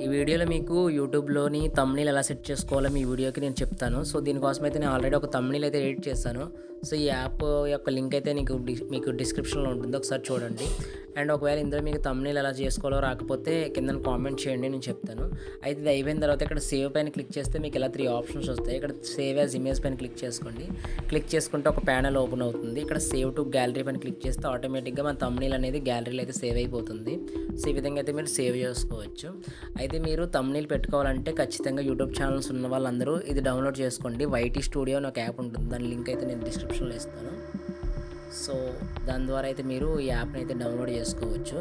ఈ వీడియోలో మీకు యూట్యూబ్‌లోని థంబ్‌నెయిల్ ఎలా సెట్ చేసుకోవాలో మీ వీడియోకి నేను చెప్తాను. సో, దీనికోసం అయితే నేను ఆల్రెడీ ఒక థంబ్‌నెయిల్ అయితే ఎడిట్ చేశాను. సో, ఈ యాప్ యొక్క లింక్ అయితే మీకు డిస్క్రిప్షన్‌లో ఉంటుంది. ఒకసారి చూడండి. అండ్ ఒకవేళ ఇందులో మీకు థంబ్‌నెయిల్ ఎలా చేసుకోవాలో రాకపోతే కిందన కామెంట్ చేయండి, నేను చెప్తాను. అయితే ఇది అయిపోయిన తర్వాత ఇక్కడ సేవ్ పైన క్లిక్ చేస్తే మీకు ఇలా 3 ఆప్షన్స్ వస్తాయి. ఇక్కడ సేవ్ యాజ్ ఇమేజ్ పైన క్లిక్ చేసుకోండి. క్లిక్ చేసుకుంటే ఒక ప్యానెల్ ఓపెన్ అవుతుంది. ఇక్కడ సేవ్ టు గ్యాలరీ పైన క్లిక్ చేస్తే ఆటోమేటిక్‌గా మన థంబ్‌నెయిల్ అనేది గ్యాలరీలో అయితే సేవ్ అయిపోతుంది. సో, ఈ విధంగా అయితే మీరు సేవ్ చేసుకోవచ్చు. అయితే మీరు థంబ్‌నెయిల్ పెట్టుకోవాలంటే ఖచ్చితంగా యూట్యూబ్ ఛానల్స్ ఉన్న వాళ్ళందరూ ఇది డౌన్లోడ్ చేసుకోండి. వైటీ స్టూడియో అని ఒక యాప్ ఉంటుంది. దాని లింక్ అయితే నేను డిస్క్రిప్షన్‌లో ఇస్తాను. సో, దాని ద్వారా అయితే మీరు ఈ యాప్ని అయితే డౌన్లోడ్ చేసుకోవచ్చు.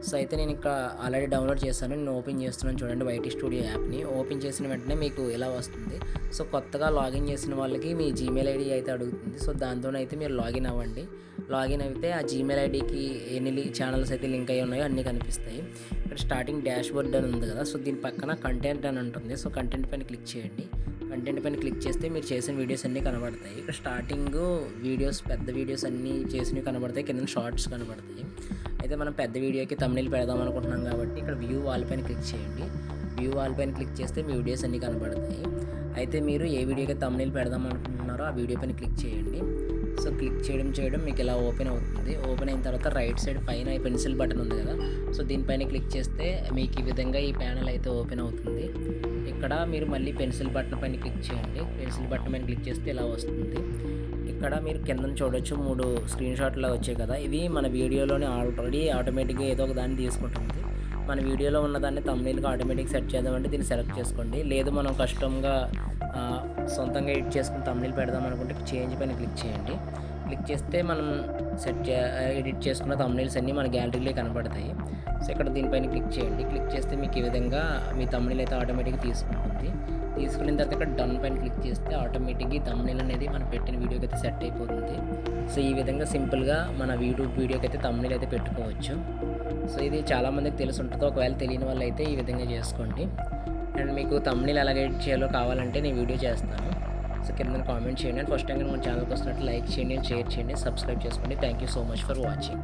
సో, అయితే నేను ఇక్కడ ఆల్రెడీ డౌన్లోడ్ చేశాను. నేను ఓపెన్ చేస్తున్నాను చూడండి వైటీ స్టూడియో యాప్ని. ఓపెన్ చేసిన వెంటనే మీకు ఇలా వస్తుంది. సో, కొత్తగా లాగిన్ చేసిన వాళ్ళకి మీ జీమెయిల్ ఐడి అయితే అడుగుతుంది. సో, దాంతోనైతే మీరు లాగిన్ అవ్వండి. లాగిన్ అయితే ఆ జీమెయిల్ ఐడికి ఎన్ని ఛానల్స్ అయితే లింక్ అయ్యి ఉన్నాయో అన్నీ కనిపిస్తాయి. ఇక్కడ స్టార్టింగ్ డాష్బోర్డ్ అని ఉంది కదా, సో దీని పక్కన కంటెంట్ అని ఉంటుంది. సో, కంటెంట్ పైన క్లిక్ చేయండి. కంటెంట్ పైన క్లిక్ చేస్తే మీరు చేసిన వీడియోస్ అన్నీ కనబడతాయి. ఇక్కడ స్టార్టింగ్ వీడియోస్, పెద్ద వీడియోస్ అన్నీ చేసినవి కనబడతాయి, కింద షార్ట్స్ కనబడతాయి. అయితే మనం పెద్ద వీడియోకి థంబ్‌నెయిల్ పెడదాం అనుకుంటున్నాం కాబట్టి ఇక్కడ వ్యూ వాల్ పైన క్లిక్ చేయండి. వ్యూ వాల్ పైన క్లిక్ చేస్తే మీ వీడియోస్ అన్నీ కనబడతాయి. అయితే మీరు ఏ వీడియోకి థంబ్‌నెయిల్ పెడదాం అనుకుంటున్నారో ఆ వీడియో పైన క్లిక్ చేయండి. సో, క్లిక్ చేయడం మీకు ఇలా ఓపెన్ అవుతుంది. ఓపెన్ అయిన తర్వాత రైట్ సైడ్ పైన ఈ పెన్సిల్ బటన్ ఉంది కదా, సో దీనిపైన క్లిక్ చేస్తే మీకు ఈ విధంగా ఈ ప్యానెల్ అయితే ఓపెన్ అవుతుంది. ఇక్కడ మీరు మళ్ళీ పెన్సిల్ బటన్ పైన క్లిక్ చేయండి. పెన్సిల్ బటన్ పైన క్లిక్ చేస్తే ఇలా వస్తుంది. ఇక్కడ మీరు కింద చూడొచ్చు 3 స్క్రీన్ షాట్లా వచ్చాయి కదా, ఇవి మన వీడియోలోనే ఆల్రెడీ ఆటోమేటిక్గా ఏదో ఒక దాన్ని తీసుకుంటుంది. మన వీడియోలో ఉన్నదాన్ని థంబ్‌నెయిల్‌గా ఆటోమేటిక్ సెట్ చేద్దామంటే దీన్ని సెలెక్ట్ చేసుకోండి. లేదు మనం కస్టమ్‌గా సొంతంగా ఎడిట్ చేసుకుని థంబ్‌నెయిల్ పెడదాం అనుకుంటే చేంజ్ పైన క్లిక్ చేయండి. క్లిక్ చేస్తే మనం ఎడిట్ చేసుకున్న థంబ్‌నెయిల్స్ అన్నీ మన గ్యాలరీలో కనబడతాయి. సో, ఇక్కడ దీనిపైన క్లిక్ చేయండి. క్లిక్ చేస్తే మీకు ఈ విధంగా మీ థంబ్‌నెయిల్ అయితే ఆటోమేటిక్గా తీసుకుంటుంది. తీసుకున్న తర్వాత ఇక్కడ డన్ పైన క్లిక్ చేస్తే ఆటోమేటిక్గా ఈ థంబ్‌నెయిల్ అనేది మనం పెట్టిన వీడియోకి అయితే సెట్ అయిపోతుంది. సో, ఈ విధంగా సింపుల్గా మన యూట్యూబ్ వీడియోకి అయితే థంబ్‌నెయిల్ అయితే పెట్టుకోవచ్చు. సో, ఇది చాలామందికి తెలిసి ఉంటుంది. ఒకవేళ తెలియని వాళ్ళు అయితే ఈ విధంగా చేసుకోండి. అండ్ మీకు థంబ్‌నెయిల్ ఎలా ఎడిట్ చేయాలో కావాలంటే నేను వీడియో చేస్తాను. సో, కింద కామెంట్ చేయండి. అండ్ ఫస్ట్ టైం మన ఛానల్కి వస్తున్నట్టు లైక్ చేయండి, షేర్ చేయండి, సబ్స్క్రైబ్ చేసుకోండి. Thank you so much for watching.